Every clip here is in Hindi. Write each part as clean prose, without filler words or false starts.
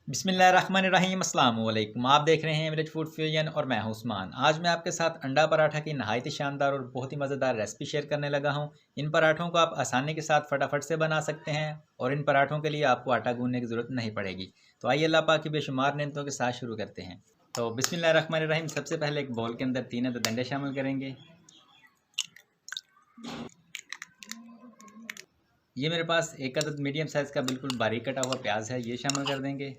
बिस्मिल्लाहिर्रहमानिर्रहीम अस्सलाम वालेकुम। आप देख रहे हैं विलेज फूड फ्यूजन और मैं हूं उस्मान। आज मैं आपके साथ अंडा पराठा की नहायत शानदार और बहुत ही मज़ेदार रेसिपी शेयर करने लगा हूं। इन पराठों को आप आसानी के साथ फटाफट से बना सकते हैं और इन पराठों के लिए आपको आटा गूंदने की ज़रूरत नहीं पड़ेगी। तो आइए अल्लाह पाक की बेशुमार नेमतों के साथ शुरू करते हैं। तो बिस्मिल्लाहिर्रहमानिर्रहीम। सबसे पहले एक बाउल के अंदर 3 अदद अंडे शामिल करेंगे। ये मेरे पास एक अदद मीडियम साइज़ का बिल्कुल बारीक कटा हुआ प्याज है, ये शामिल कर देंगे।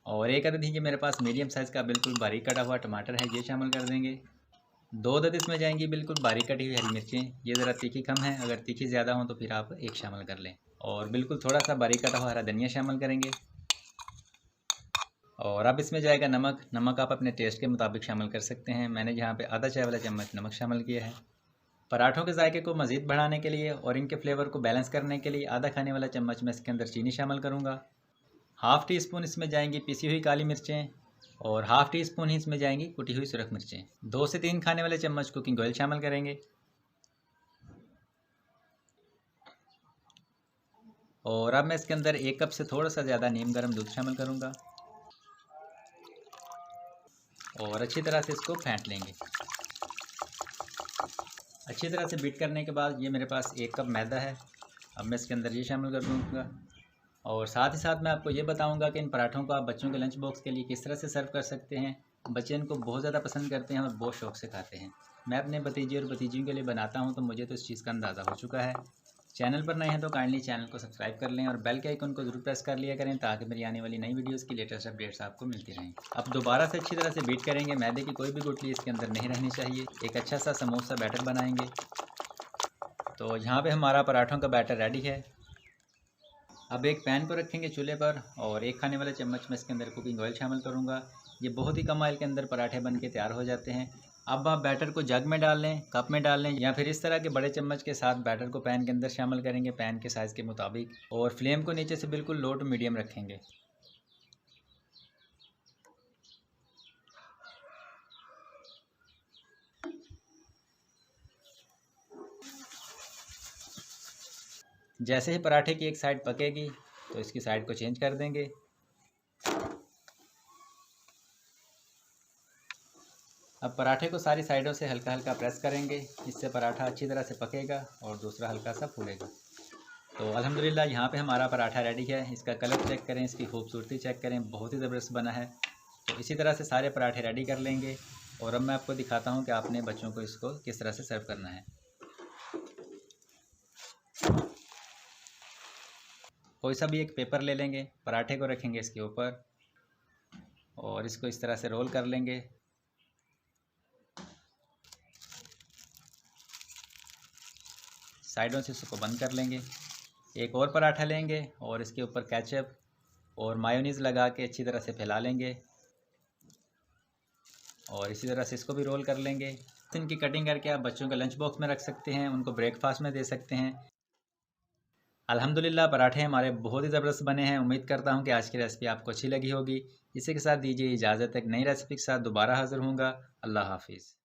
और एक अदद ही मेरे पास मीडियम साइज़ का बिल्कुल बारीक कटा हुआ टमाटर है, ये शामिल कर देंगे। 2 अदद इसमें जाएंगी बिल्कुल बारीक कटी हुई हरी मिर्चें, ये ज़रा तीखी कम है, अगर तीखी ज़्यादा हो तो फिर आप एक शामिल कर लें। और बिल्कुल थोड़ा सा बारीक कटा हुआ हरा धनिया शामिल करेंगे। और अब इसमें जाएगा नमक। नमक आप अपने टेस्ट के मुताबिक शामिल कर सकते हैं। मैंने यहाँ पे आधा चाय वाला चम्मच नमक शामिल किया है। पराठों के जायके को मज़ीद बढ़ाने के लिए और इनके फ्लेवर को बैलेंस करने के लिए आधा खाने वाला चम्मच मैं इसके अंदर चीनी शामिल करूँगा। हाफ़ टी स्पून इसमें जाएंगी पिसी हुई काली मिर्चें और हाफ़ टी स्पून ही इसमें जाएंगी कुटी हुई सुरख मिर्चें। 2 से 3 खाने वाले चम्मच कुकिंग ऑयल शामिल करेंगे। और अब मैं इसके अंदर 1 कप से थोड़ा सा ज़्यादा नीम गर्म दूध शामिल करूँगा और अच्छी तरह से इसको फेंट लेंगे। अच्छी तरह से बीट करने के बाद ये मेरे पास 1 कप मैदा है, अब मैं इसके अंदर ये शामिल कर दूँगा। और साथ ही साथ मैं आपको ये बताऊंगा कि इन पराठों को आप बच्चों के लंच बॉक्स के लिए किस तरह से सर्व कर सकते हैं। बच्चे इनको बहुत ज़्यादा पसंद करते हैं और बहुत शौक से खाते हैं। मैं अपने भतीजे और भतीजियों के लिए बनाता हूं तो मुझे तो इस चीज़ का अंदाज़ा हो चुका है। चैनल पर नए हैं तो काइंडली चैनल को सब्सक्राइब कर लें और बेल के आइकन को ज़रूर प्रेस कर लिया करें ताकि मेरी आने वाली नई वीडियोज़ की लेटेस्ट अपडेट्स आपको मिलती रहें। अब दोबारा से अच्छी तरह से बीट करेंगे। मैदे की कोई भी गुठली इसके अंदर नहीं रहनी चाहिए। एक अच्छा सा समोसा बैटर बनाएंगे। तो यहाँ पर हमारा पराठों का बैटर रेडी है। अब एक पैन को रखेंगे चूल्हे पर और 1 खाने वाला चम्मच में इसके अंदर कुकिंग ऑयल शामिल करूँगा। ये बहुत ही कम ऑयल के अंदर पराठे बन के तैयार हो जाते हैं। अब आप बैटर को जग में डाल लें, कप में डाल लें या फिर इस तरह के बड़े चम्मच के साथ बैटर को पैन के अंदर शामिल करेंगे पैन के साइज़ के मुताबिक और फ्लेम को नीचे से बिल्कुल लो टू मीडियम रखेंगे। जैसे ही पराठे की एक साइड पकेगी तो इसकी साइड को चेंज कर देंगे। अब पराठे को सारी साइडों से हल्का हल्का प्रेस करेंगे, इससे पराठा अच्छी तरह से पकेगा और दूसरा हल्का सा फूलेगा। तो अल्हम्दुलिल्लाह यहाँ पे हमारा पराठा रेडी है। इसका कलर चेक करें, इसकी खूबसूरती चेक करें, बहुत ही ज़बरदस्त बना है। तो इसी तरह से सारे पराठे रेडी कर लेंगे और अब मैं आपको दिखाता हूँ कि आपने बच्चों को इसको किस तरह से सर्व करना है। कोई सा भी एक पेपर ले लेंगे, पराठे को रखेंगे इसके ऊपर और इसको इस तरह से रोल कर लेंगे। साइडों से इसको बंद कर लेंगे। एक और पराठा लेंगे और इसके ऊपर केचप और मायोनीज़ लगा के अच्छी तरह से फैला लेंगे और इसी तरह से इसको भी रोल कर लेंगे। इनकी कटिंग करके आप बच्चों के लंच बॉक्स में रख सकते हैं, उनको ब्रेकफास्ट में दे सकते हैं। अल्हम्दुलिल्लाह पराठे हमारे बहुत ही ज़बरदस्त बने हैं। उम्मीद करता हूँ कि आज की रेसिपी आपको अच्छी लगी होगी। इसी के साथ दीजिए इजाज़त। एक नई रेसिपी के साथ दोबारा हाज़िर होऊंगा। अल्लाह हाफिज़।